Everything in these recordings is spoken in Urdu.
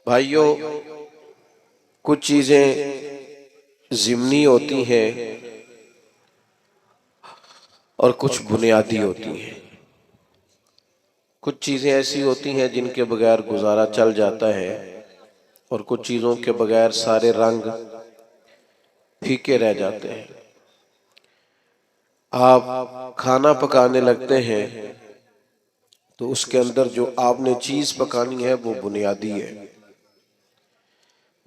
بھائیوں، کچھ چیزیں ضمنی ہوتی ہیں اور کچھ بنیادی ہوتی ہیں۔ کچھ چیزیں ایسی ہوتی ہیں جن کے بغیر گزارا چل جاتا ہے، اور کچھ چیزوں کے بغیر سارے رنگ پھیکے رہ جاتے ہیں۔ آپ کھانا پکانے لگتے ہیں تو اس کے اندر جو آپ نے چیز پکانی ہے وہ بنیادی ہے۔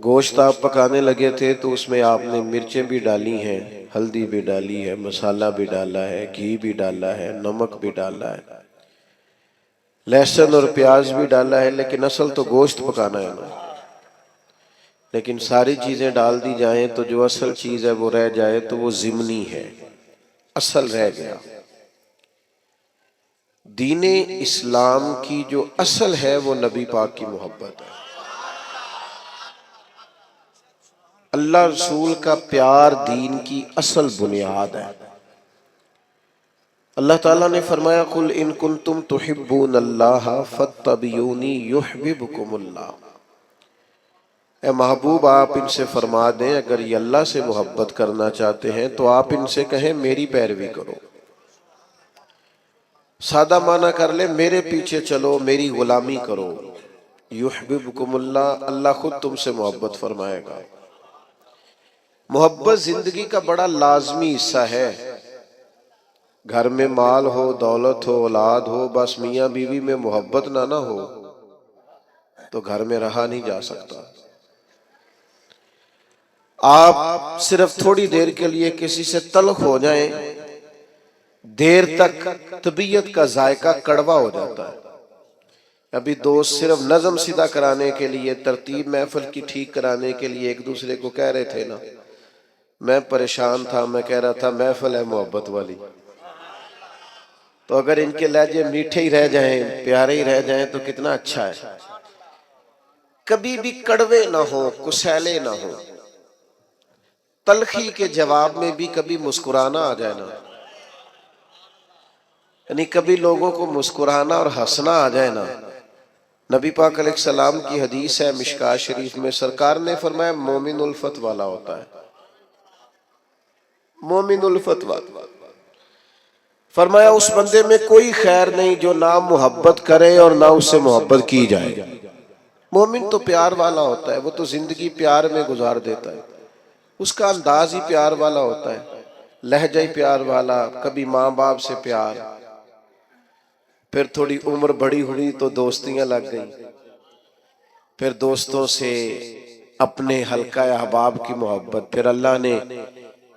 گوشت آپ پکانے لگے تھے تو اس میں آپ نے مرچیں بھی ڈالی ہیں، ہلدی بھی ڈالی ہے، مسالہ بھی ڈالا ہے، گھی بھی ڈالا ہے، نمک بھی ڈالا ہے، لہسن اور پیاز بھی ڈالا ہے، لیکن اصل تو گوشت پکانا ہے نا۔ لیکن ساری چیزیں ڈال دی جائیں تو جو اصل چیز ہے وہ رہ جائے تو وہ ضمنی ہے، اصل رہ گیا۔ دین اسلام کی جو اصل ہے وہ نبی پاک کی محبت ہے، اللہ رسول کا پیار دین کی اصل بنیاد ہے۔ اللہ تعالیٰ نے فرمایا قُلْ إِن كُنتُمْ تُحِبُّونَ اللَّهَ فَاتَّبِعُونِي يُحْبِبْكُمُ اللَّهُ۔ اے محبوب، آپ ان سے فرما دیں اگر یہ اللہ سے محبت کرنا چاہتے ہیں تو آپ ان سے کہیں میری پیروی کرو۔ سادہ معنی کر لیں، میرے پیچھے چلو، میری غلامی کرو۔ یحببکم اللہ، اللہ خود تم سے محبت فرمائے گا۔ محبت زندگی کا بڑا لازمی حصہ ہے۔ گھر میں مال ہو، دولت ہو، اولاد ہو، بس میاں بیوی میں محبت نہ ہو تو گھر میں رہا نہیں جا سکتا۔ آپ صرف تھوڑی دیر کے لیے کسی سے تلخ ہو جائیں، دیر تک طبیعت کا ذائقہ کڑوا ہو جاتا ہے۔ ابھی دوست صرف نظم سیدھا کرانے کے لیے، ترتیب محفل کی ٹھیک کرانے کے لیے ایک دوسرے کو کہہ رہے تھے نا، میں پریشان تھا، میں کہہ رہا تھا محفل ہے محبت والی، تو اگر ان کے لہجے میٹھے ہی رہ جائیں، پیارے ہی رہ جائیں تو کتنا اچھا ہے۔ کبھی بھی کڑوے نہ ہو، کسیلے نہ ہو، تلخی کے جواب میں بھی کبھی مسکرانا آ جائے نا، یعنی کبھی لوگوں کو مسکرانا اور ہنسنا آ جائے نا۔ نبی پاک علیہ السلام کی حدیث ہے مشکاہ شریف میں، سرکار نے فرمایا مومن الفت والا ہوتا ہے، مومن الفت والا۔ فرمایا اس بندے میں کوئی خیر نہیں جو نہ محبت کرے اور نہ اس سے محبت کی جائے۔ مومن تو پیار والا ہوتا ہے، وہ تو زندگی پیار میں گزار دیتا ہے، اس کا انداز ہی پیار والا ہوتا ہے، لہجہ ہی پیار والا، کبھی ماں باپ سے پیار، پھر تھوڑی عمر بڑی ہوئی تو دوستیاں لگ گئیں، پھر دوستوں سے اپنے حلقہ احباب کی محبت، پھر اللہ نے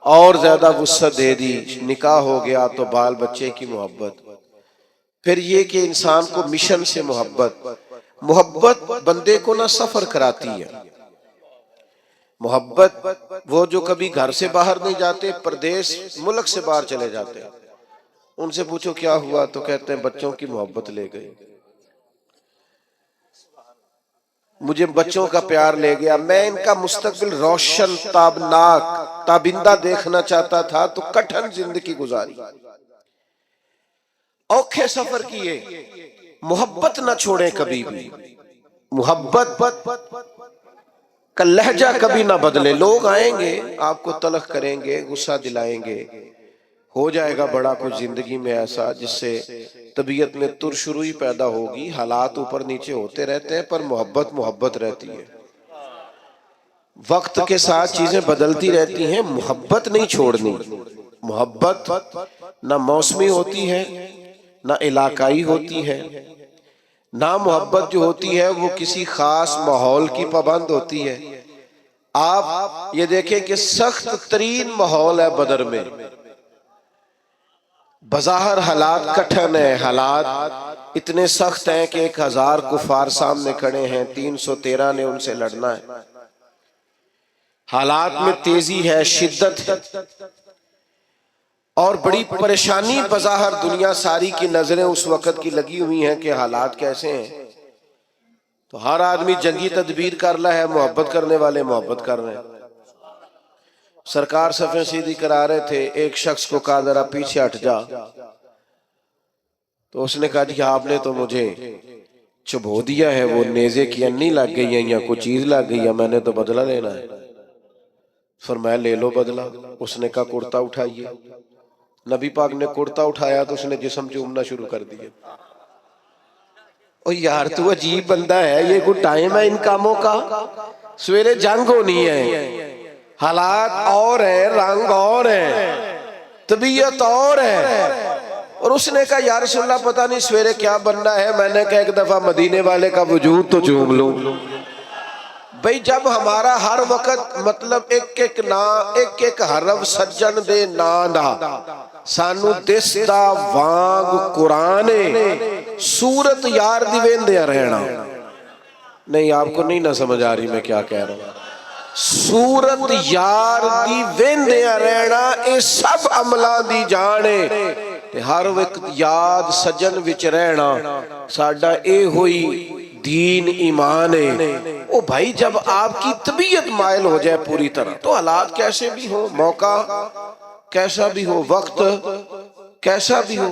اور زیادہ وسعت دے دی، نکاح ہو گیا تو بال بچے کی محبت، پھر یہ کہ انسان کو مشن سے محبت۔ محبت بندے کو نہ سفر کراتی ہے، محبت وہ جو کبھی گھر سے باہر نہیں جاتے، پردیس ملک سے باہر چلے جاتے ہیں، ان سے پوچھو کیا ہوا تو کہتے ہیں بچوں کی محبت لے گئی، مجھے بچوں کا پیار لے گیا، میں ان کا مستقبل روشن، تابناک، تابندہ دیکھنا چاہتا تھا تو کٹھن زندگی گزاری، اوکھے سفر کیے۔ محبت نہ چھوڑیں کبھی بھی، محبت کا لہجہ کبھی نہ بدلے۔ لوگ آئیں گے آپ کو تلخ کریں گے، غصہ دلائیں گے، ہو جائے گا بڑا کچھ زندگی میں ایسا جس سے طبیعت میں ترشروئی پیدا ہوگی، حالات اوپر نیچے ہوتے رہتے ہیں، پر محبت محبت رہتی ہے۔ وقت کے ساتھ چیزیں بدلتی رہتی ہیں، محبت نہیں چھوڑنی۔ محبت نہ موسمی ہوتی ہے، نہ علاقائی ہوتی ہے، نہ محبت جو ہوتی ہے وہ کسی خاص ماحول کی پابند ہوتی ہے۔ آپ یہ دیکھیں کہ سخت ترین ماحول ہے بدر میں، بظاہر حالات کٹھن ہیں، حالات اتنے سخت ہیں کہ 1000 کفار سامنے کھڑے ہیں، 313 نے ان سے لڑنا ہے، حالات میں تیزی ہے، شدت ہے، اور بڑی پریشانی بظاہر دنیا ساری کی نظریں اس وقت کی لگی ہوئی ہیں کہ حالات کیسے ہیں، تو ہر آدمی جنگی تدبیر کر رہا ہے، محبت کرنے والے محبت کر رہے ہیں۔ سرکار صفیں سیدھی کرا رہے تھے، ایک شخص کو کہا ذرا پیچھے ہٹ جا، تو اس نے کہا جی آپ نے تو مجھے چبھو دیا ہے، وہ نیزے کی انی لگ گئی ہے یا کوئی چیز لگ گئی ہے، میں نے تو بدلہ لینا ہے۔ فرمایا لے لو بدلہ۔ اس نے کہا کرتا اٹھائیے۔ نبی پاک نے کرتا اٹھایا تو اس نے جسم چومنا شروع کر دیا۔ او یار تو عجیب بندہ ہے، یہ کوئی ٹائم ہے ان کاموں کا؟ سویرے جنگ ہونی ہے، حالات اور ہیں، رنگ اور ہیں، طبیعت اور ہے، اور اس نے کہا یا رسول اللہ پتہ نہیں سویرے کیا بننا ہے۔ میں نے کہا ایک دفعہ مدینے والے کا وجود تو چوم لوں۔ بھئی جب ہمارا ہر وقت مطلب ایک ایک حرف سجن دے نانا سانو دس دا وانگ قرآن سورت یار دی ویندے رہنا۔ نہیں آپ کو نہیں نہ سمجھ آ رہی میں کیا کہہ رہا ہوں۔ سورت یار دی ویندے رہنا اے سب عملان دی جانے تے ہر وقت یاد سجن وچ رہنا ساڈا اے ہوئی دین ایمان ہے۔ او بھائی جب آپ کی طبیعت مائل ہو جائے پوری طرح تو حالات کیسے بھی ہو، موقع کیسا بھی ہو، وقت کیسا بھی ہو۔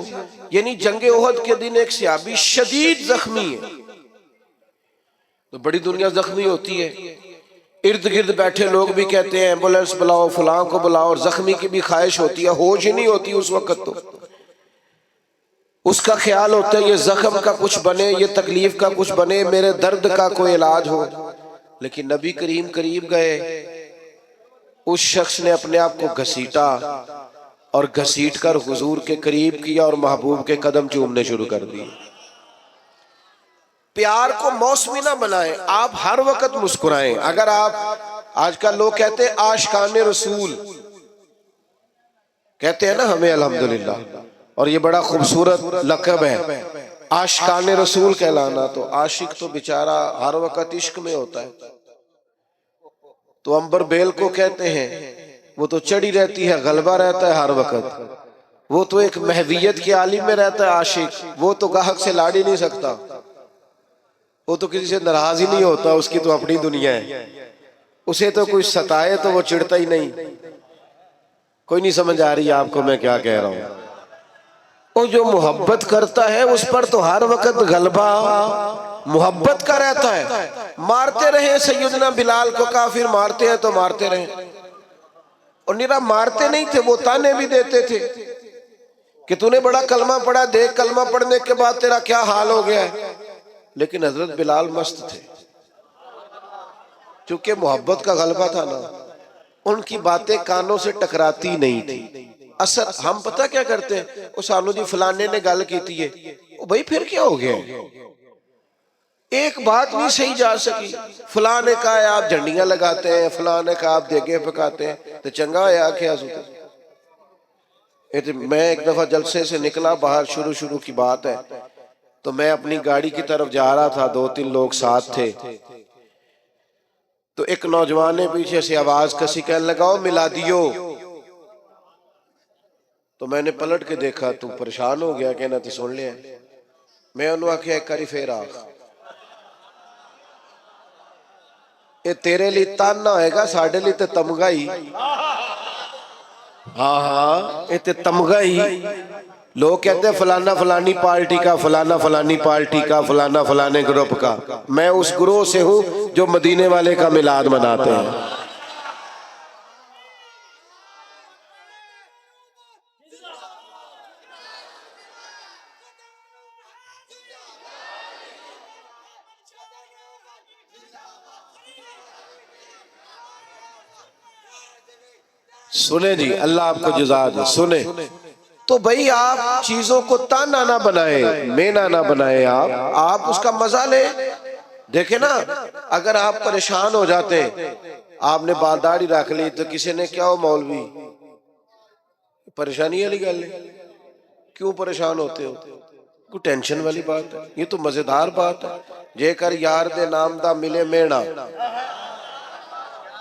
یعنی جنگ احد کے دن ایک صحابی شدید زخمی ہے، تو بڑی دنیا زخمی ہوتی ہے، ارد گرد بیٹھے لوگ بھی کہتے ہیں ایمبولینس بلاؤ، فلاں کو بلاؤ، اور زخمی کی بھی خواہش ہوتی ہے، ہوش ہی نہیں ہوتی اس وقت، تو اس کا خیال ہوتا ہے یہ زخم کا کچھ بنے، یہ تکلیف کا کچھ بنے، میرے درد کا کوئی علاج ہو۔ لیکن نبی کریم قریب گئے، اس شخص نے اپنے آپ کو گھسیٹا اور گھسیٹ کر حضور کے قریب کیا اور محبوب کے قدم چومنے شروع کر دیے۔ پیار کو موسمی نہ بنائیں، آپ ہر وقت مسکرائیں۔ اگر آپ آج کل لوگ کہتے ہیں عاشقان رسول کہتے ہیں نا ہمیں الحمدللہ، اور یہ بڑا خوبصورت لقب ہے عاشقان رسول کہلانا، تو عاشق تو بیچارہ ہر وقت عشق میں ہوتا ہے، تو امبر بیل کو کہتے ہیں وہ تو چڑھی رہتی ہے، غلبہ رہتا ہے ہر وقت، وہ تو ایک محویت کے عالم میں رہتا ہے عاشق، وہ تو گاہک سے لاڑ ہی نہیں سکتا، وہ تو کسی سے ناراض ہی نہیں ہوتا، اس کی تو اپنی دنیا ہے، اسے تو کوئی ستائے تو وہ چڑھتا ہی نہیں۔ کوئی نہیں سمجھ آ رہی آپ کو میں کیا کہہ رہا ہوں؟ وہ جو محبت کرتا ہے اس پر تو ہر وقت غلبہ محبت کا رہتا ہے۔ مارتے رہے سیدنا بلال کو کافر، مارتے ہیں تو مارتے رہے، اور نیرا مارتے نہیں تھے، وہ تانے بھی دیتے تھے کہ تو نے بڑا کلمہ پڑھا، دیکھ کلمہ پڑھنے کے بعد تیرا کیا حال ہو گیا ہے۔ لیکن حضرت بلال مست تھے، چونکہ محبت کا غلبہ تھا نا، ان کی باتیں کانوں سے ٹکراتی نہیں تھی۔ اثر ہم پتہ کیا کرتے ہیں، وہ سانو جی فلانے نے گل کیتی ہے، وہ بھائی پھر کیا ہو گیا، ایک بات نہیں صحیح جا سکی، فلاں نے کہا ہے آپ جھنڈیاں لگاتے ہیں، فلاں نے کہا آپ دیگیں پکاتے ہیں، تو چنگا ہے آکھے آسوتے۔ میں ایک دفعہ جلسے سے نکلا باہر، شروع کی بات ہے، تو میں اپنی گاڑی کی طرف جا رہا تھا، 2-3 لوگ ساتھ تھے، تو ایک نوجوان نے پیچھے سے آواز کسی کہنے لگا ملا دیو، تو میں نے پلٹ کے دیکھا تو پریشان ہو گیا، کہنا تو سن لیا، میں انہوں آکھیا ایک کاری پھر آخ، یہ تیرے لیے تان نہ ہوئے گا، ساڑھے لیے تے تمغہ ہی، ہاں یہ تے تمغہ ہی۔ لوگ کہتے ہیں فلانا فلانی پارٹی کا، فلانا فلانی پارٹی کا، فلانا فلانے گروپ کا، میں اس گروہ سے ہوں جو مدینے والے کا میلاد مناتے ہیں۔ سنیں جی، اللہ آپ کو جزا دے، سنیں تو بھئی آپ چیزوں کو تانا نہ بنائیں، مینا نہ بنائیں، آپ اس کا مزہ لیں۔ دیکھیں نا، اگر آپ پریشان ہو جاتے ہیں، آپ نے بال داڑھی رکھ لی تو کسی نے کیا ہو مولوی پریشانی والی گل ہے، کیوں پریشان ہوتے ہو؟ کوئی ٹینشن والی بات ہے؟ یہ تو مزیدار بات ہے۔ جے کر یار دے نام دا ملے مینا،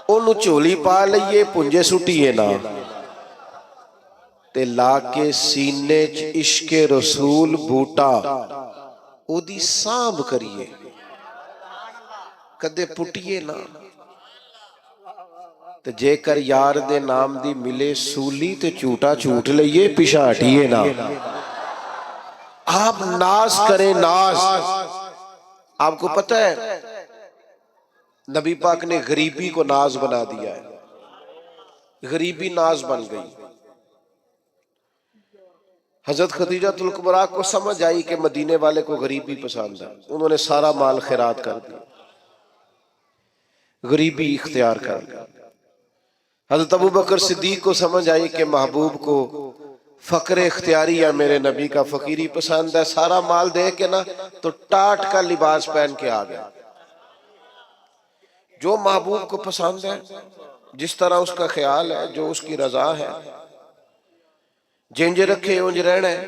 انہوں چولی پا لئیے پنجے سٹیے نا، تے لا کے سینے چ عشق رسول بوٹا او دی سانب کریے، کدے پٹیے نا، تے جے کر یار دے نام دی ملے سولی تے چوٹا چوٹ لئیے پیشا ہٹیے نا۔ آپ ناز کریں، ناز آپ کو پتہ ہے نبی پاک نے غریبی کو ناز بنا دیا ہے، غریبی ناز بن گئی۔ حضرت خدیجہ الکبریٰ کو سمجھ آئی کہ مدینے والے کو غریبی پسند ہے، انہوں نے سارا مال خیرات کر دیا، غریبی اختیار کر لی۔ حضرت ابو بکر صدیق کو سمجھ آئی کہ محبوب کو فقر اختیاری یا میرے نبی کا فقیری پسند ہے، سارا مال دے کے نا تو ٹاٹ کا لباس پہن کے آ گیا۔ جو محبوب کو پسند ہے، جس طرح اس کا خیال ہے، جو اس کی رضا ہے، جنج رکھے اونج رہنا ہے۔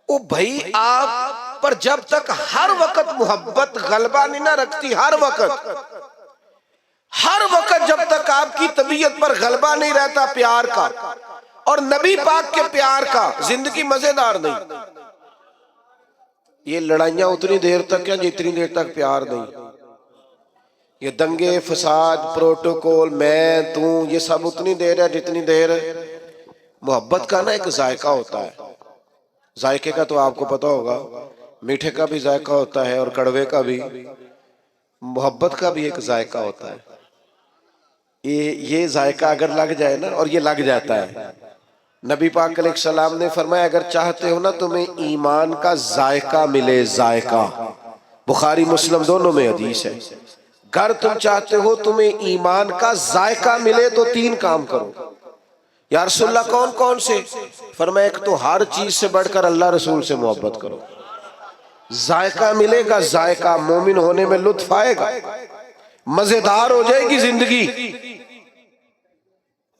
او بھائی آپ پر جب تک ہر وقت محبت غلبہ نہیں نہ رکھتی، ہر وقت جب تک آپ کی طبیعت پر غلبہ نہیں رہتا پیار کا اور نبی پاک کے پیار کا، زندگی مزیدار نہیں۔ یہ لڑائیاں اتنی دیر تک ہیں جتنی دیر تک پیار نہیں۔ یہ دنگے فساد پروٹوکول میں تو یہ سب اتنی دیر ہے جتنی دیر محبت کا نا ایک ذائقہ ہوتا ہے۔ ذائقے کا تو آپ کو پتا ہوگا، میٹھے کا بھی ذائقہ ہوتا ہے اور کڑوے کا بھی، محبت کا بھی ایک ذائقہ ہوتا ہے۔ یہ ذائقہ اگر لگ جائے نا، اور یہ لگ جاتا ہے، نبی پاک علیہ السلام نے فرمایا اگر چاہتے ہو نا تمہیں ایمان کا ذائقہ ملے، ذائقہ، بخاری مسلم دونوں میں حدیث ہے، اگر تم چاہتے ہو تمہیں ایمان کا ذائقہ ملے تو 3 کام کرو۔ یا رسول اللہ کون کون سے؟ فرمایا ایک تو ہر چیز سے بڑھ کر اللہ رسول سے محبت کرو، ذائقہ ملے گا، ذائقہ مومن ہونے میں لطف آئے گا، مزیدار ہو جائے گی زندگی۔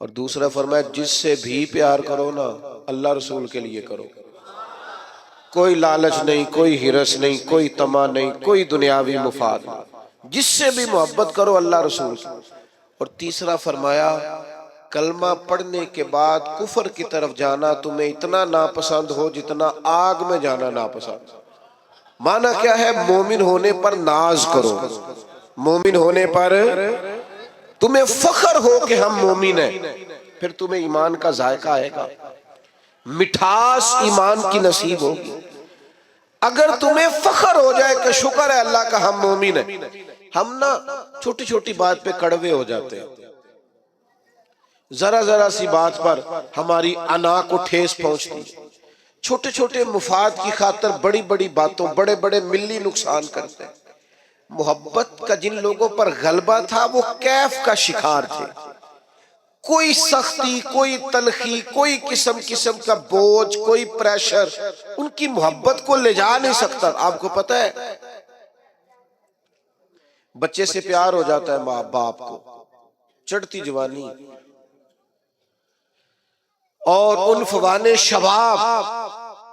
اور دوسرا فرمایا جس سے بھی پیار کرو نا اللہ رسول کے لیے کرو، کوئی لالچ نہیں، کوئی ہرس نہیں، کوئی طمع نہیں، کوئی دنیاوی مفاد نہیں، جس سے بھی محبت کرو اللہ رسول۔ اور تیسرا فرمایا کلمہ پڑھنے کے بعد کفر کی طرف جانا تمہیں اتنا ناپسند ہو جتنا آگ میں جانا ناپسند۔ معنی کیا ہے؟ مومن ہونے پر ناز کرو، مومن ہونے پر تمہیں فخر ہو کہ ہم مومن ہیں، پھر تمہیں ایمان کا ذائقہ آئے گا، مٹھاس ایمان کی نصیب ہوگی۔ اگر تمہیں فخر ہو جائے کہ شکر ہے اللہ کا ہم مومن ہیں، ہم نا چھوٹی چھوٹی بات پہ کڑوے ہو جاتے ہیں، ذرا ذرا سی بات پر ہماری انا کو ٹھیس پہنچتی، چھوٹے چھوٹے مفاد کی خاطر بڑی بڑی باتوں بڑے بڑے ملی نقصان کرتے ہیں۔ محبت کا جن لوگوں پر غلبہ تھا وہ کیف کا شکار تھے، کوئی سختی، کوئی تلخی، کوئی قسم کا بوجھ، کوئی پریشر ان کی محبت کو لے جا نہیں سکتا۔ آپ کو پتہ ہے بچے سے پیار ہو جاتا ہے ماں باپ کو، چڑھتی جوانی اور عنفوان شباب،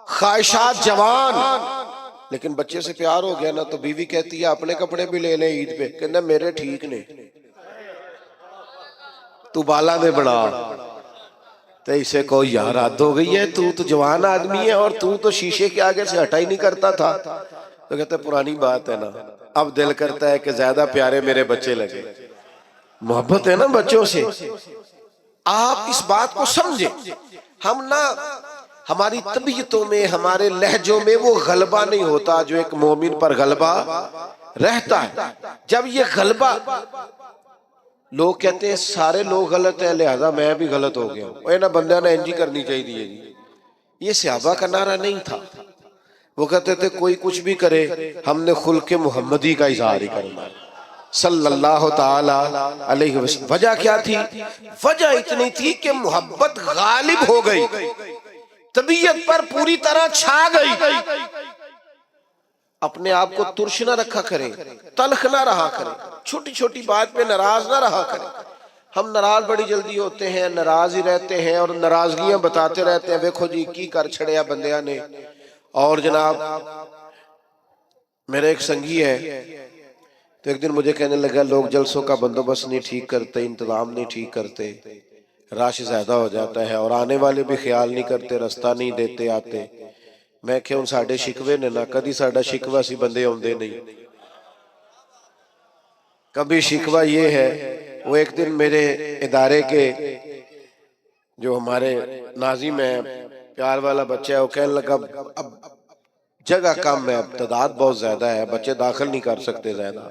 خواہشات جوان، لیکن بچے سے پیار ہو گیا نا تو بیوی کہتی ہے اپنے کپڑے بھی لے لیں عید پہ، کہنا میرے ٹھیک نے، تو بالا میں بڑا، تو اسے کو یار حد ہو گئی ہے، تو جوان آدمی ہے اور تو شیشے کے آگے سے ہٹا ہی نہیں کرتا تھا۔ تو کہتا ہے پرانی بات ہے نا، اب دل کرتا ہے کہ زیادہ پیارے میرے بچے لگے۔ محبت ہے نا بچوں سے۔ آپ اس بات کو سمجھیں، ہم نا ہماری طبیعتوں میں، ہمارے لہجوں میں وہ غلبہ نہیں ہوتا جو ایک مومن پر غلبہ رہتا ہے۔ جب یہ غلبہ، لوگ کہتے ہیں سارے لوگ غلط ہیں لہذا میں بھی غلط ہو گیا ہوں، نا بندہ نے انجی کرنی چاہیے جی۔ یہ صحابہ کا نعرہ نہیں تھا، وہ کہتے تھے کوئی کچھ بھی کرے ہم نے خلق محمدی کا اظہار ہی کرنا ہے صلی اللہ تعالی علیہ وسلم۔ وجہ کیا تھی؟ وجہ اتنی تھی کہ محبت غالب ہو گئی، طبیعت پر پوری طرح چھا گئی۔ اپنے آپ کو ترش نہ رکھا کرے، تلخ نہ رہا کرے، چھوٹی چھوٹی بات پہ ناراض نہ رہا کرے۔ ہم ناراض بڑی جلدی ہوتے ہیں، ناراض ہی رہتے ہیں اور ناراضگیاں بتاتے رہتے ہیں، دیکھو جی کی کر چھڑیا بندیاں نے۔ اور جناب میرے ایک سنگی ہے تو ایک دن مجھے کہنے لگا لوگ جلسوں کا بندوبست نہیں ٹھیک کرتے، انتظام نہیں ٹھیک کرتے، رش زیادہ ہو جاتا ہے اور آنے والے بھی خیال نہیں کرتے، رستہ نہیں دیتے آتے۔ میں کہ ان ساڑھے شکوے نے نہ کدی ساڑھا شکوہ سی بندے ہوندے نہیں، کبھی شکوہ یہ ہے۔ وہ ایک دن میرے ادارے کے جو ہمارے ناظم ہے، پیار والا بچہ ہے، وہ کہنے لگا اب جگہ کم ہے، تعداد بہت زیادہ ہے، بچے داخل نہیں کر سکتے زیادہ۔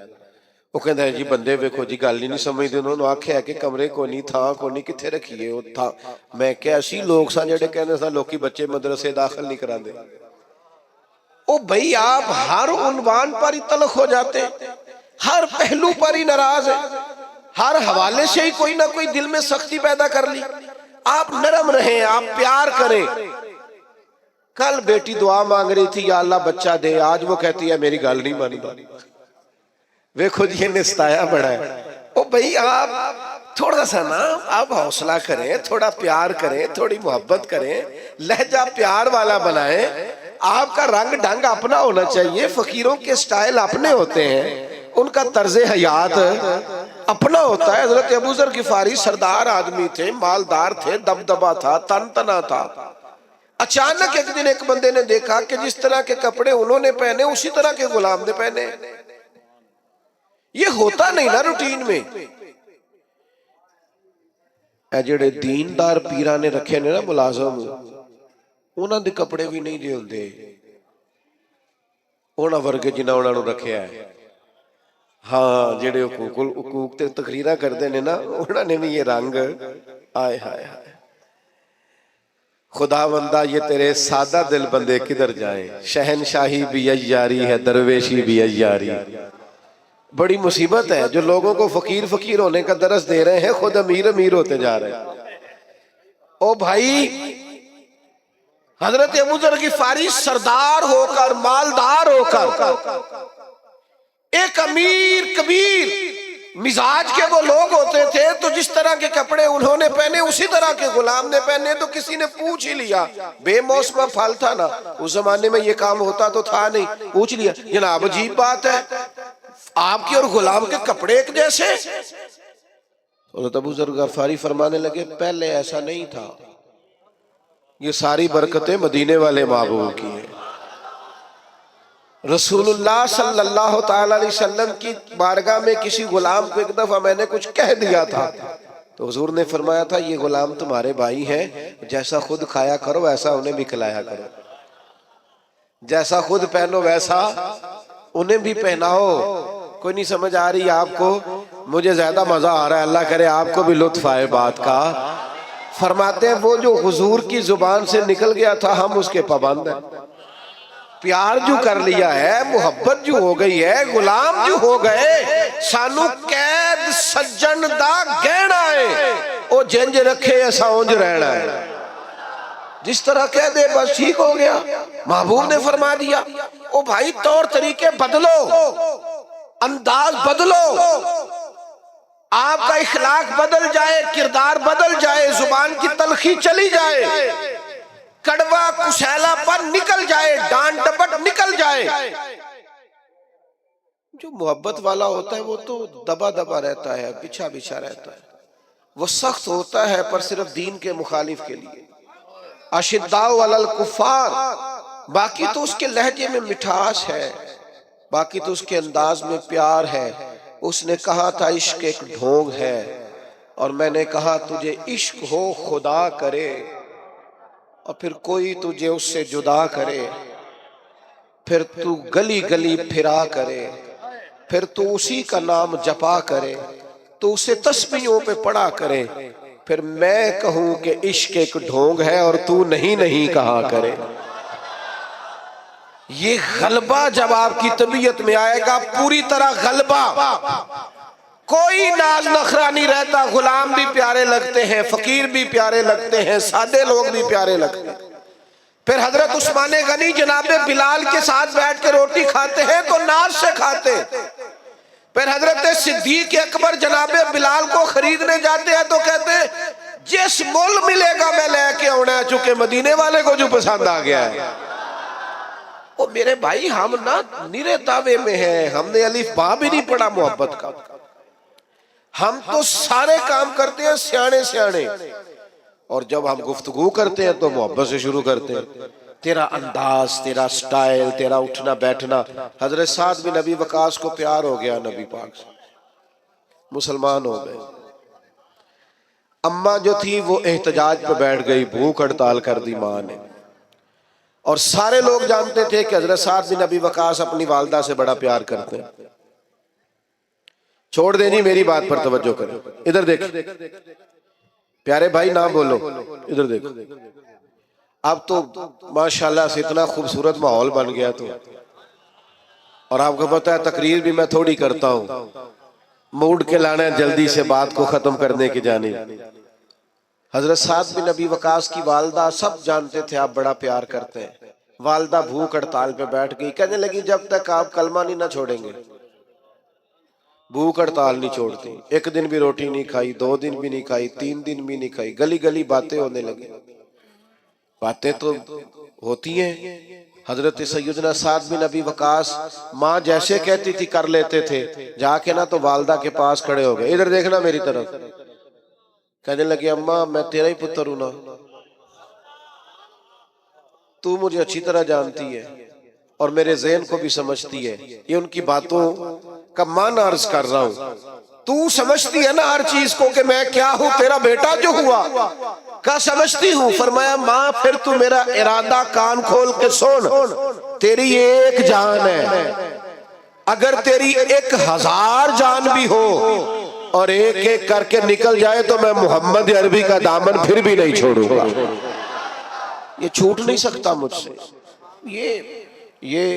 وہ کہتا ہے جی بندے ویکھو جی گل ہی نہیں سمجھتے، انہوں نے آکھیا ہے کہ کمرے کو نہیں تھا کو نہیں کتھے رکھیے وہ تھا۔ میں کہ ایسی لوگ سا جڑے کہنے سا لوکی بچے مدرسے داخل نہیں کرا دے۔ او بھئی آپ ہر عنوان پر ہی تلخ ہو جاتے، ہر پہلو پر ہی ناراض ہے، ہر حوالے سے ہی کوئی نہ کوئی دل میں سختی پیدا کر لی۔ آپ نرم رہیں، آپ پیار کریں۔ کل بیٹی دعا مانگ رہی تھی یا اللہ بچہ دے، آج وہ کہتی ہے میری گل نہیں مانتا۔ ویکھو جی یہ نستایا بڑا ہے۔ او بھئی آپ تھوڑا سا نا آپ حوصلہ کریں، تھوڑا پیار کریں، تھوڑی محبت کریں، لہجہ پیار والا بنائیں۔ آپ کا رنگ ڈھنگ اپنا ہونا چاہیے، فقیروں کے سٹائل اپنے ہوتے ہیں، ان کا طرز حیات اپنا ہوتا ہے۔ حضرت ابو ذر غفاری سردار آدمی تھے، مالدار تھے، دبدبا تھا، تن تنا تھا۔ اچانک ایک دن ایک بندے نے دیکھا کہ جس طرح کے کپڑے انہوں نے پہنے اسی طرح کے غلام نے پہنے۔ یہ ہوتا نہیں نا روٹین میں۔ اے جڑے دیندار پیرانے رکھے نے نا ملازم، انہاں دے کپڑے بھی نہیں دے ہوندے، انہاں ورگے جنہاں انہاں نو رکھیا ہے۔ ہاں جڑے حقوق تے تقریرہ کردے نے نا، انہاں نے بھی یہ رنگ آئے ہائے ہائے۔ خدا بندہ یہ تیرے سادہ دل بندے کدھر جائیں، شہنشاہی بھی عیاری ہے، درویشی بھی عیاری۔ بڑی مصیبت ہے جو لوگوں کو فقیر فقیر ہونے کا درس دے رہے ہیں، خود امیر امیر ہوتے جا رہے ہیں۔ او بھائی حضرت ابو ذر غفاری سردار ہو کر، مالدار ہو کر، ایک امیر کبیر مزاج کے وہ لوگ ہوتے تھے، تو جس طرح کے کپڑے انہوں نے پہنے اسی طرح کے غلام نے پہنے۔ تو کسی نے پوچھ ہی لیا، بے موسمہ پھل تھا نا، اس زمانے میں یہ کام ہوتا تو تھا نہیں، پوچھ لیا جناب عجیب بات ہے آپ کی اور غلام کے کپڑے ایک جیسے؟ حضرت ابو ذر غفاری فرمانے لگے پہلے ایسا نہیں تھا، یہ ساری برکتیں مدینے والے محبوب کی ہیں۔ رسول اللہ صلی اللہ تعالی علیہ وسلم کی بارگاہ میں کسی غلام کو ایک دفعہ میں نے کچھ کہہ دیا تھا، تو حضور نے فرمایا تھا یہ غلام تمہارے بھائی ہیں، جیسا خود کھایا کرو ویسا انہیں بھی کھلایا کرو، جیسا خود پہنو ویسا انہیں بھی پہناؤ۔ کوئی نہیں سمجھ آ رہی آپ کو؟ مجھے زیادہ مزہ آ رہا ہے، اللہ کرے آپ کو بھی لطف آئے بات کا۔ فرماتے ہیں وہ جو حضور کی زبان سے نکل گیا تھا ہم اس کے پابند ہیں، پیار جو کر لیا ہے، محبت جو ہو گئی ہے، غلام جو ہو گئے، سانو قید سجن دا گہنا ہے، او جنج رکھے ایسا اونج رہنا ہے، جس طرح کہہ دے بس ٹھیک ہو گیا۔ محبوب نے فرما دیا او بھائی طور طریقے بدلو، انداز بدلو، آپ کا اخلاق بدل جائے، کردار بدل جائے، زبان کی تلخی چلی جائے، کڑوا کسیلا پر نکل جائے، ڈانٹ ڈپٹ نکل جائے۔ جو محبت والا ہوتا ہے وہ تو دبا دبا رہتا ہے، بچھا بچھا رہتا ہے، وہ سخت ہوتا ہے پر صرف دین کے مخالف کے لیے۔ اشداء علی الکفار، باقی تو اس کے لہجے میں مٹھاس ہے، باقی تو اس کے انداز میں پیار ہے۔ اس نے کہا تھا عشق ایک ڈھونگ ہے، اور میں نے کہا تجھے عشق ہو خدا کرے، اور پھر کوئی تجھے اس سے جدا کرے، پھر تو گلی گلی پھرا کرے، پھر تو اسی کا نام جپا کرے، تو اسے تسبیحوں پہ پڑھا کرے، پھر میں کہوں کہ عشق ایک ڈھونگ ہے اور تو نہیں نہیں کہا کرے۔ یہ غلبہ جب آپ کی طبیعت میں آئے گا، پوری طرح غلبہ، کوئی ناز نخرہ نہیں رہتا، غلام بھی پیارے لگتے ہیں، فقیر بھی پیارے لگتے ہیں، سادے لوگ بھی پیارے لگتے ہیں۔ پھر حضرت عثمان غنی جناب بلال کے ساتھ بیٹھ کے روٹی کھاتے ہیں تو ناز سے کھاتے ہیں۔ پھر حضرت صدیق اکبر جناب بلال کو خریدنے جاتے ہیں تو کہتے ہیں جس مول ملے گا میں لے کے آنا ہے، چونکہ مدینے والے کو جو پسند آ گیا ہے۔ وہ میرے بھائی ہم نا نیرے دعوے میں ہیں، ہم نے الف با بھی نہیں پڑھا محبت کا، ہم تو سارے کام کرتے ہیں سیانے سیانے، اور جب ہم گفتگو کرتے ہیں تو محبت سے شروع کرتے ہیں۔ تیرا انداز، تیرا سٹائل، تیرا اٹھنا بیٹھنا۔ حضرت سعد بن ابی وقاص کو پیار ہو گیا نبی پاک سے، مسلمان ہو گئے۔ اماں جو تھی وہ احتجاج پہ بیٹھ گئی، بھوک ہڑتال کر دی ماں نے۔ اور سارے لوگ جانتے تھے کہ حضرت سعد بن ابی وقاص اپنی والدہ سے بڑا پیار کرتے ہیں. چھوڑ دینی میری بات پر توجہ کریں. ادھر دیکھ پیارے بھائی، نہ بولو، ادھر دیکھ. اب تو ماشاءاللہ سے اتنا خوبصورت ماحول بن گیا تو، اور آپ کو پتہ ہے تقریر بھی میں تھوڑی کرتا ہوں، موڈ کے لانا ہے جلدی سے بات کو ختم کرنے کی جانب. حضرت سعد بن ابی وقاص کی والدہ سب جانتے تھے آپ بڑا پیار کرتے ہیں. والدہ بھوک ہڑتال پہ بیٹھ گئی، کہنے لگی جب تک آپ کلمہ نہیں نہ چھوڑیں گے. بھوک ہڑتال نہیں چھوڑتی، ایک دن بھی روٹی نہیں کھائی، 2 دن بھی نہیں کھائی، 3 دن بھی نہیں کھائی. گلی گلی باتیں ہونے لگی. باتیں تو ہوتی ہیں. حضرت سیدنا سعد بن ابی وقاص ماں جیسے کہتی تھی کر لیتے تھے. جا کے نا تو والدہ کے پاس کھڑے ہو گئے. ادھر دیکھنا میری طرف. کہنے لگے اماں میں تیرا ہی پتر ہوں نا، تو مجھے اچھی طرح جانتی ہے اور میرے ذہن کو بھی سمجھتی ہے. یہ ان کی باتوں کا معنی عرض کر رہا ہوں. تو سمجھتی ہے نا ہر چیز کو کہ میں کیا ہوں، تیرا بیٹا جو ہوا کا سمجھتی ہوں. فرمایا ماں پھر تو میرا ارادہ کان کھول کے سن. تیری ایک جان ہے، اگر تیری 1000 جان بھی ہو اور ایک ایک کر کے نکل جائے تو میں محمد عربی کا دامن پھر بھی نہیں چھوڑوں گا. یہ چھوٹ نہیں سکتا مجھ سے. یہ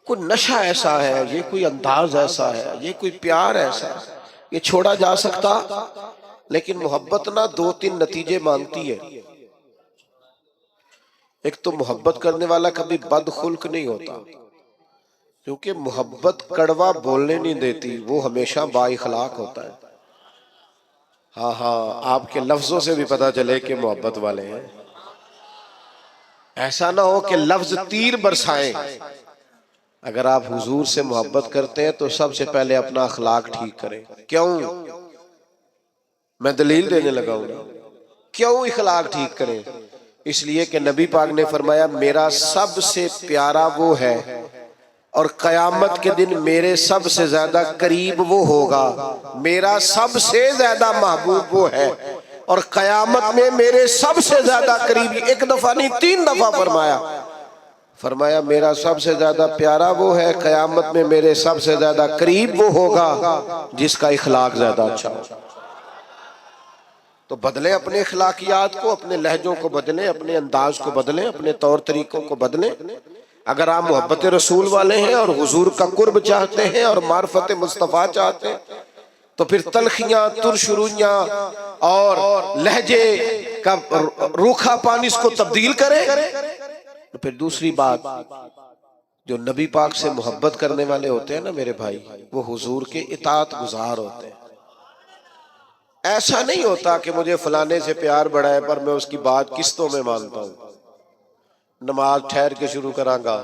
کوئی نشہ ایسا ہے، یہ کوئی انداز ایسا ہے، یہ کوئی پیار ایسا ہے، یہ چھوڑا جا سکتا. لیکن محبت نہ 2-3 نتیجے مانگتی ہے. ایک تو محبت کرنے والا کبھی بد خلق نہیں ہوتا، کیونکہ محبت کڑوا بولنے نہیں دیتی، وہ ہمیشہ با اخلاق ہوتا ہے. ہاں آپ کے لفظوں سے بھی پتا چلے کہ محبت والے ہیں. ایسا نہ ہو کہ لفظ تیر برسائیں. اگر آپ حضور سے محبت کرتے ہیں تو سب سے پہلے اپنا اخلاق ٹھیک کریں. کیوں؟ میں دلیل دینے لگا ہوں. کیوں اخلاق ٹھیک کریں؟ اس لیے کہ نبی پاک نے فرمایا میرا سب سے پیارا وہ ہے اور قیامت کے دن میرے سب سے زیادہ قریب وہ ہوگا. میرا سب سے زیادہ محبوب وہ ہے اور قیامت میں میرے سب سے زیادہ قریب. 1 دفعہ نہیں 3 دفعہ فرمایا میرا سب سے زیادہ پیارا وہ ہے، قیامت میں میرے سب سے زیادہ قریب وہ ہوگا جس کا اخلاق زیادہ اچھا ہو. تو بدلیں اپنے اخلاقیات کو، اپنے لہجوں کو بدلیں، اپنے انداز کو بدلیں، اپنے طور طریقوں کو بدلیں. اگر آپ محبت رسول والے ہیں اور حضور کا قرب چاہتے ہیں اور معرفت مصطفیٰ چاہتے ہیں تو پھر تلخیاں، ترشرویاں اور لہجے کا روکھا پانی اس کو تبدیل کریں. پھر دوسری بات، جو نبی پاک سے محبت کرنے والے ہوتے ہیں نا میرے بھائی، وہ حضور کے اطاعت گزار ہوتے ہیں. ایسا نہیں ہوتا کہ مجھے فلانے سے پیار بڑا ہے پر میں اس کی بات قسطوں میں مانتا ہوں. نماز ٹھہر کے شروع کراں گا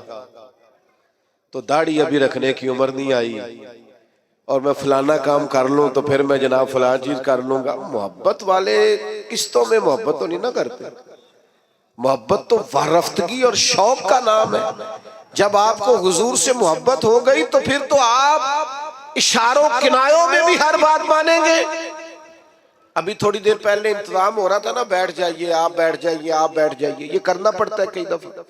تو داڑھی ابھی رکھنے کی عمر نہیں آئی، اور میں فلانا کام کر لوں تو پھر میں جناب فلان چیز کر لوں گا. محبت والے قسطوں میں محبت تو نہیں نہ کرتے. محبت تو وارفتگی اور شوق کا نام ہے. جب آپ کو حضور سے محبت ہو گئی تو پھر تو آپ اشاروں کنایوں میں بھی ہر بات مانیں گے. ابھی تھوڑی دیر پہلے انتظام ہو رہا تھا نا، بیٹھ جائیے، آپ بیٹھ جائیے، آپ بیٹھ جائیے. یہ کرنا پڑتا ہے کئی دفعہ.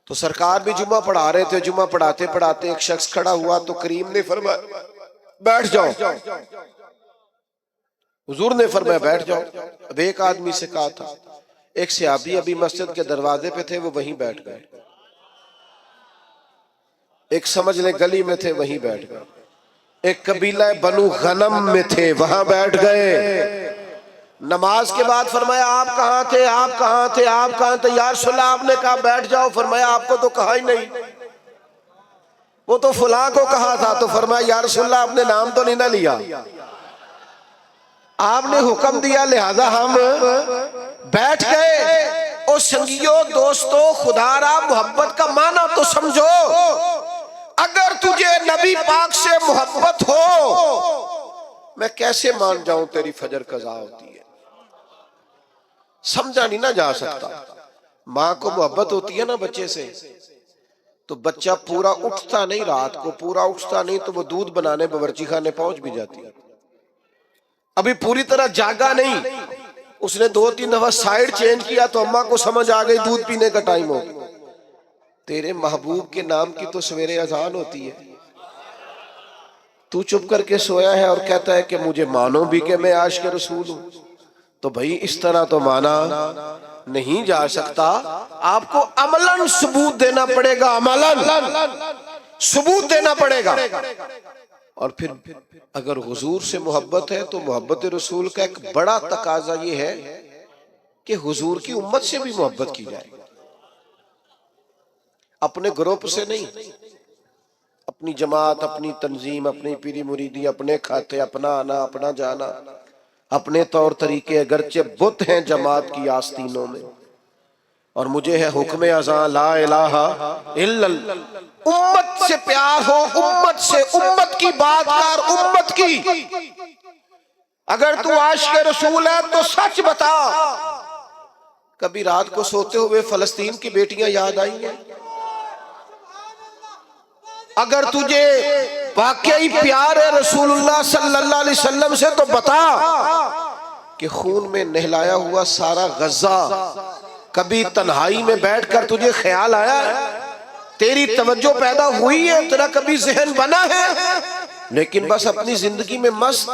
تو سرکار بھی جمعہ پڑھا رہے تھے، جمعہ پڑھاتے پڑھاتے ایک شخص کھڑا ہوا تو کریم نے فرمایا بیٹھ جاؤ. حضور نے فرمایا بیٹھ جاؤ. اب ایک آدمی سے کہا تھا، ایک صحابی ابھی مسجد کے دروازے پہ تھے، وہ وہیں بیٹھ گئے. ایک سمجھ لے گلی میں تھے، وہیں بیٹھ گئے. ایک قبیلہ بنو غنم میں تھے، وہاں بیٹھ گئے. نماز کے بعد فرمایا آپ کہاں تھے، آپ کہاں تھے، آپ کہاں تھے؟ یا رسول اللہ آپ نے کہا بیٹھ جاؤ. فرمایا آپ کو تو کہا ہی نہیں، وہ تو فلاں کو کہا تھا. تو فرمایا یا رسول اللہ آپ نے نام تو نہیں نہ لیا، آپ نے حکم دیا لہذا ہم بیٹھ گئے. او سنگیو دوستو، خدا را محبت کا معنی تو سمجھو. اگر تجھے نبی پاک سے محبت ہو، میں کیسے مان جاؤں تیری فجر قضا ہوتی ہے؟ سمجھا نہیں نہ جا سکتا. ماں کو محبت ہوتی ہے نا بچے سے، تو بچہ پورا اٹھتا نہیں، رات کو پورا اٹھتا نہیں تو وہ دودھ بنانے باورچی خانے پہنچ بھی جاتی ہے. ابھی پوری طرح جاگا نہیں اس نے 2-3 دفعہ سائیڈ چینج کیا تو اماں کو سمجھ آ گئی دودھ پینے کا ٹائم ہو. تیرے محبوب کے نام کی تو سویرے اذان ہوتی ہے، تو چپ کر کے سویا ہے اور کہتا ہے کہ مجھے مانو بھی کہ میں عاشق رسول ہوں. تو بھائی اس طرح تو مانا نہیں جا سکتا، آپ کو عملاً ثبوت دینا پڑے گا، عملاً ثبوت دینا پڑے گا. اور پھر اگر حضور سے محبت ہے تو محبت رسول کا ایک بڑا تقاضا یہ ہے کہ حضور کی امت سے بھی محبت کی جائے، اپنے گروپ سے نہیں، اپنی جماعت، اپنی تنظیم، اپنی پیری مریدی، اپنے کھاتے، اپنا آنا، اپنا جانا، اپنے طور طریقے، اگرچہ بت ہیں جماعت کی آستینوں میں. اور مجھے ہے حکم اذاں لا الہ الا اللہ. امت سے پیار ہو، امت سے، امت کی بات کر، امت کی. اگر تو عاشق رسول ہے تو سچ بتا، کبھی رات کو سوتے ہوئے فلسطین کی بیٹیاں یاد آئی ہیں؟ اگر تجھے واقعی پیار ہے رسول اللہ صلی اللہ علیہ وسلم سے تو بتا کہ خون میں نہلایا ہوا سارا غزہ کبھی تنہائی میں بیٹھ کر تجھے خیال آیا ہے؟ تیری توجہ پیدا ہوئی ہے؟ تیرا کبھی ذہن بنا ہے؟ لیکن بس اپنی زندگی میں مست،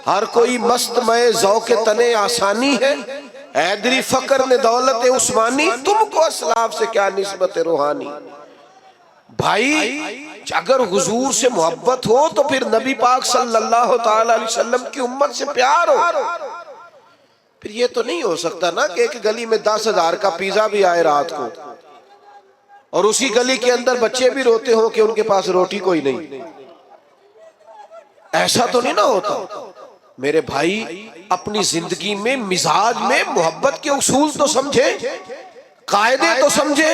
ہر کوئی مست مئے ذوق تنے آسانی ہے. حیدری فقر نے دولت عثمانی، تم کو اسلاف سے کیا نسبت روحانی. بھائی اگر حضور سے محبت ہو تو پھر نبی پاک صلی اللہ تعالی علیہ وسلم کی امت سے پیار ہو. پھر یہ تو نہیں ہو سکتا نا کہ ایک گلی میں 10,000 کا پیزا بھی آئے رات کو اور اسی گلی کے اندر بچے بھی روتے ہوں کہ ان کے پاس روٹی کوئی نہیں. ایسا تو نہیں نہ ہوتا. میرے بھائی اپنی زندگی میں، مزاج میں محبت کے اصول تو سمجھے، قاعدے تو سمجھے.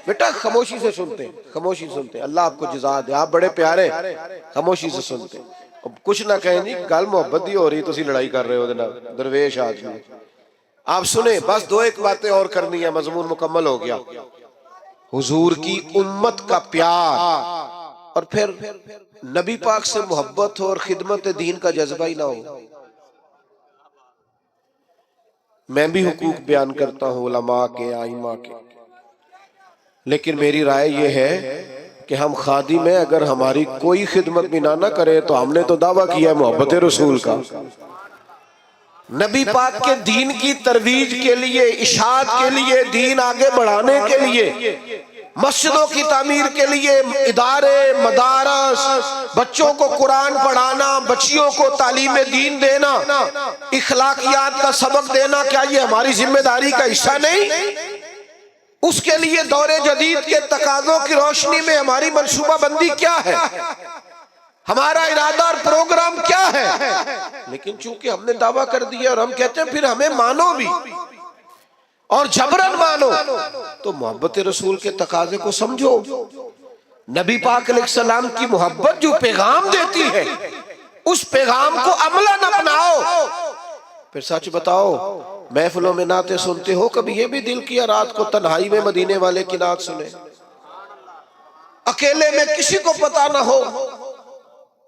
بیٹا خاموشی سے سنتے ہیں، خاموشی سے سنتے ہیں. اللہ آپ کو جزا دے، آپ بڑے پیارے، خاموشی سے سنتے ہیں. کچھ نہ کہیں جی گل محبت دی ہو رہی تو اسی لڑائی کر رہے ہو جناب درویش آدمی. آپ سنیں، بس 2-1 باتیں اور کرنی ہے، مضمون مکمل ہو گیا. حضور کی امت کا پیار اور پھر نبی پاک سے محبت ہو اور خدمت دین کا جذبہ ہی نہ ہو. میں بھی حقوق بیان کرتا ہوں علماء کے، ائمہ کے، لیکن میری رائے یہ ہے کہ ہم خادم ہیں، اگر ہماری کوئی خدمت بھی نہ کرے تو ہم نے تو دعویٰ کیا ہے محبت رسول کا. نبی پاک کے دین کی ترویج کے لیے، اشاعت کے لیے، دین آگے بڑھانے کے لیے، مسجدوں کی تعمیر کے لیے، ادارے، مدارس، بچوں کو قرآن پڑھانا، بچیوں کو تعلیم دین دینا، اخلاقیات کا سبق دینا، کیا یہ ہماری ذمہ داری کا حصہ نہیں؟ اس کے لیے دور جدید کے تقاضوں کی روشنی میں ہماری منصوبہ بندی کیا ہے، ہمارا ارادہ اور پروگرام کیا ہے؟ لیکن چونکہ ہم نے دعویٰ کر دیا اور ہم کہتے ہیں پھر ہمیں مانو بھی اور جبرن مانو، تو محبت رسول کے تقاضے کو سمجھو. نبی پاک علیہ السلام کی محبت جو پیغام دیتی ہے اس پیغام کو عملاً اپناؤ. پھر سچ بتاؤ، محفلوں میں نعتیں سنتے ہو، کبھی یہ بھی دل کیا رات کو تنہائی میں مدینے والے کی نعت سنے، اکیلے میں کسی کو پتا نہ ہو،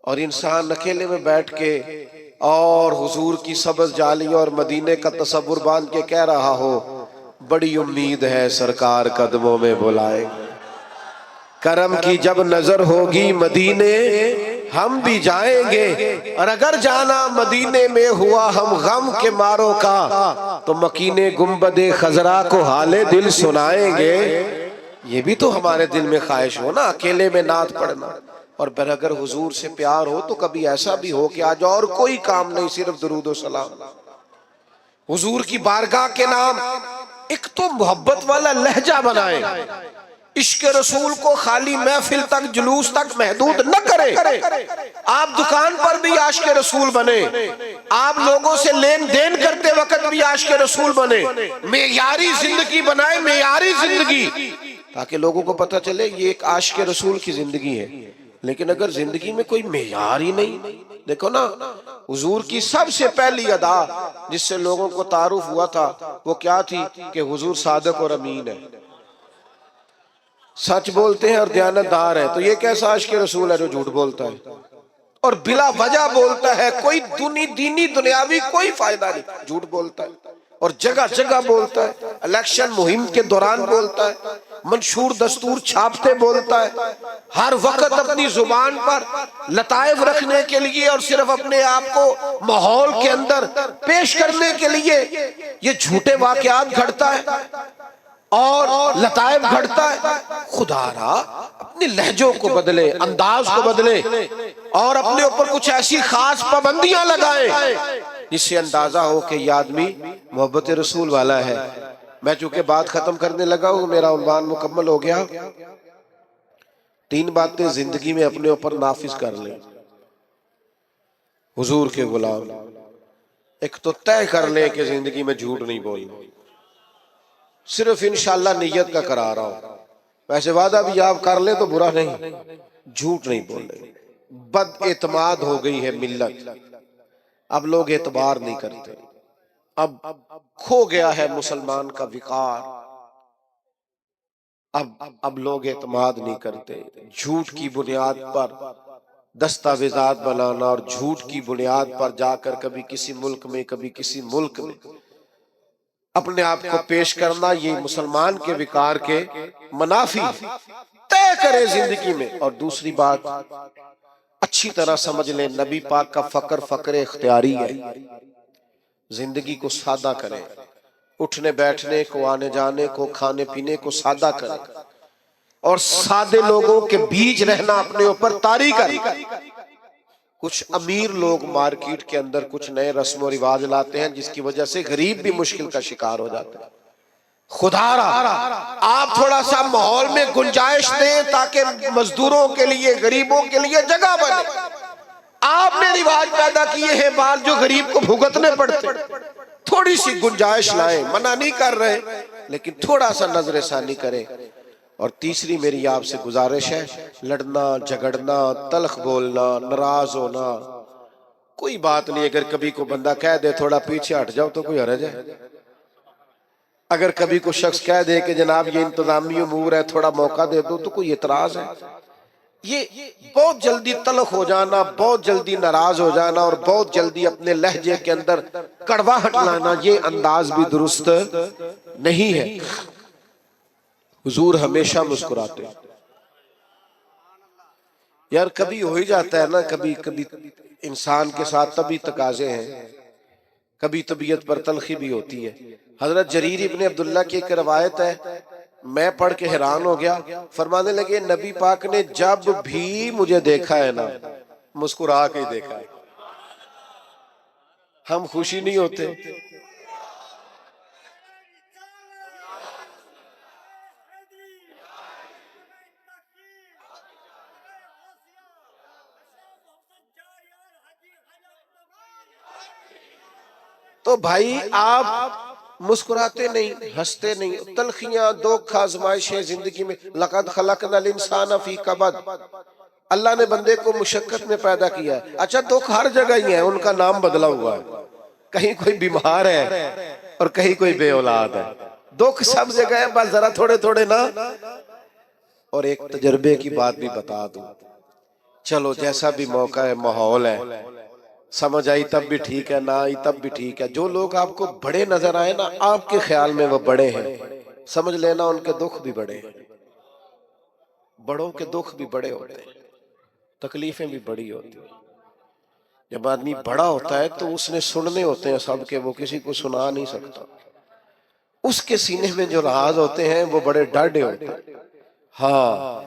اور انسان اکیلے میں بیٹھ کے اور حضور کی سبز جالیوں اور مدینے کا تصور باندھ کے کہہ رہا ہو بڑی امید ہے سرکار قدموں میں بلائیں گے، کرم کی جب نظر ہوگی مدینے ہم بھی جائیں گے، اور اگر جانا مدینے میں ہوا ہم غم کے ماروں کا تو مکینے گنبد خضرا کو حال دل سنائیں گے. یہ بھی تو ہمارے دل میں خواہش ہو نا، اکیلے میں نعت پڑھنا. اور پھر اگر حضور سے پیار ہو تو کبھی ایسا بھی ہو کہ آج اور کوئی کام نہیں، صرف درود و سلام، حضور کی بارگاہ کے نام. ایک تو محبت والا لہجہ بنائیں، عشق رسول کو خالی محفل تک، جلوس تک محدود نہ کرے. آپ دکان پر بھی عاشق رسول بنے، آپ لوگوں سے لین دین کرتے وقت بھی عاشق رسول بنے. معیاری زندگی بنائے، معیاری زندگی، تاکہ لوگوں کو پتہ چلے یہ ایک عاشق رسول کی زندگی ہے. لیکن اگر زندگی میں کوئی معیار ہی نہیں، دیکھو نا حضور کی سب سے پہلی ادا جس سے لوگوں کو تعارف ہوا تھا وہ کیا تھی کہ حضور صادق اور امین ہے، سچ بولتے ہیں اور دیانتدار ہے. تو یہ کیسا عاشق رسول ہے جو جھوٹ بولتا ہے اور بلا وجہ بولتا ہے، کوئی دینی دنیاوی کوئی فائدہ نہیں، جھوٹ بولتا ہے. اور جگہ جگہ بولتا ہے، الیکشن مہم کے دوران بولتا ہے، منشور دستور چھاپتے بولتا ہے، ہر وقت اپنی زبان پر لطائف رکھنے کے لیے اور صرف اپنے آپ کو ماحول کے اندر پیش کرنے کے لیے یہ جھوٹے واقعات گھڑتا ہے اور لطائف گھڑتا ہے۔ خدا را اپنے لہجوں کو بدلے، انداز کو بدلے اور اپنے اوپر کچھ ایسی خاص پابندیاں لگائیں جس سے اندازہ ہو کہ یہ آدمی محبت رسول والا ہے۔ میں چونکہ بات ختم کرنے لگا ہوں، میرا عنوان مکمل ہو گیا۔ 3 باتیں زندگی میں اپنے اوپر نافذ کر لیں حضور کے غلام۔ ایک تو طے کر لیں کہ زندگی میں جھوٹ نہیں بولنا، صرف انشاءاللہ نیت کا کرا رہا ہوں، ویسے وعدہ بھی آپ کر لیں تو برا نہیں، جھوٹ نہیں بولنے۔ بد اعتماد ہو گئی ہے ملت، اب لوگ اعتبار نہیں کرتے، اب کھو گیا ہے مسلمان کا وقار، اب لوگ اعتماد نہیں کرتے۔ جھوٹ کی بنیاد پر دستاویزات بنانا اور جھوٹ کی بنیاد پر جا کر کبھی کسی ملک میں کبھی کسی ملک میں اپنے آپ کو پیش کرنا، یہ مسلمان کے وقار کے منافی۔ طے کرے زندگی میں۔ اور دوسری بات اچھی طرح سمجھ لیں، نبی پاک کا فقر اختیاری ہے۔ زندگی کو سادہ کرے، اٹھنے بیٹھنے کو، آنے جانے کو، کھانے پینے کو سادہ کرے اور سادے لوگوں کے بیچ رہنا اپنے اوپر طاری کرے۔ کچھ امیر لوگ مارکیٹ کے اندر کچھ نئے رسم و رواج لاتے ہیں جس کی وجہ سے غریب بھی مشکل کا شکار ہو جاتے ہیں۔ خدا را آپ تھوڑا سا ماحول میں گنجائش دیں تاکہ مزدوروں کے لیے، غریبوں کے لیے جگہ بنے۔ آپ نے رواج پیدا کیے ہیں بال جو غریب کو بھگتنے پڑتے، تھوڑی سی گنجائش لائیں، منع نہیں کر رہے لیکن تھوڑا سا نظر ثانی کریں۔ اور تیسری میری آپ سے گزارش ہے، لڑنا جھگڑنا، تلخ بولنا، ناراض ہونا کوئی بات نہیں۔ اگر کبھی کو بندہ کہہ دے تھوڑا پیچھے ہٹ جاؤ تو کوئی حرج ہے؟ اگر کبھی کو شخص کہہ دے کہ جناب یہ انتظامی امور ہے تھوڑا موقع دے دو تو کوئی اعتراض ہے؟ یہ بہت جلدی تلخ ہو جانا، بہت جلدی ناراض ہو جانا اور بہت جلدی اپنے لہجے کے اندر کڑواہٹ لانا، یہ انداز بھی درست نہیں ہے۔ حضور ہمیشہ مسکراتے۔ یار کبھی ہو ہی جاتا ہے نا، کبھی انسان کے ساتھ طبی تقاضے ہیں، کبھی طبیعت پر تلخی بھی ہوتی ہے۔ حضرت جریر ابن عبداللہ کی ایک روایت ہے، میں پڑھ کے حیران ہو گیا، فرمانے لگے نبی پاک نے جب بھی مجھے دیکھا ہے نا مسکرا کے دیکھا ہے۔ ہم خوشی نہیں ہوتے؟ تو بھائی آپ مسکراتے نہیں، ہنستے نہیں، تلخیاں، دکھ، آزمائشیں زندگی میں۔ لقد خلقنا الانسان فی کبد، اللہ نے بندے کو مشقت میں پیدا کیا ہے۔ اچھا دکھ ہر جگہ ہی ہے، ان کا نام بدلا ہوا ہے، کہیں کوئی بیمار ہے اور کہیں کوئی بے اولاد ہے، دکھ سب جگہ ہے، بس ذرا تھوڑے تھوڑے نا۔ اور ایک تجربے کی بات بھی بتا دوں، چلو جیسا بھی موقع ہے، ماحول ہے، سمجھ آئی تب بھی ٹھیک ہے، نہ آئی تب بھی ٹھیک ہے۔ جو لوگ آپ کو بڑے نظر آئے نا، آپ کے خیال میں وہ بڑے ہیں، سمجھ لینا ان کے دکھ بھی بڑے ہیں۔ بڑوں کے دکھ بھی بڑے ہوتے ہیں، تکلیفیں بھی بڑی ہوتی ہیں۔ جب آدمی بڑا ہوتا ہے تو اس نے سننے ہوتے ہیں سب کے، وہ کسی کو سنا نہیں سکتا۔ اس کے سینے میں جو راز ہوتے ہیں وہ بڑے ڈاڈے ہوتے ہیں۔ ہاں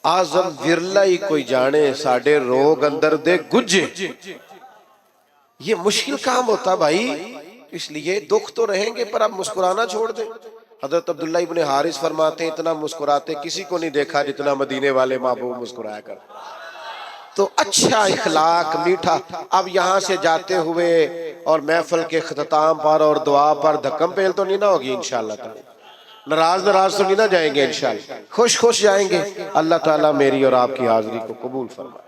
آزم ورلہ ہی کوئی جانے، ساڑھے روگ اندر دے گجے۔ یہ مشکل کام ہوتا بھائی، اس لیے دکھ تو رہیں گے پر آپ مسکرانا چھوڑ دیں۔ حضرت عبداللہ ابن حارث فرماتے ہیں اتنا مسکراتے کسی کو نہیں دیکھا جتنا مدینے والے محبوب مسکرایا کر۔ تو اچھا اخلاق، میٹھا۔ اب یہاں سے جاتے ہوئے اور محفل کے اختتام پر اور دعا پر دھکم پیل تو نہیں نہ ہوگی انشاءاللہ تعالی، ناراض تو نہیں نہ جائیں گے انشاءاللہ، خوش جائیں گے۔ اللہ تعالیٰ میری اور آپ کی حاضری کو قبول فرمائے۔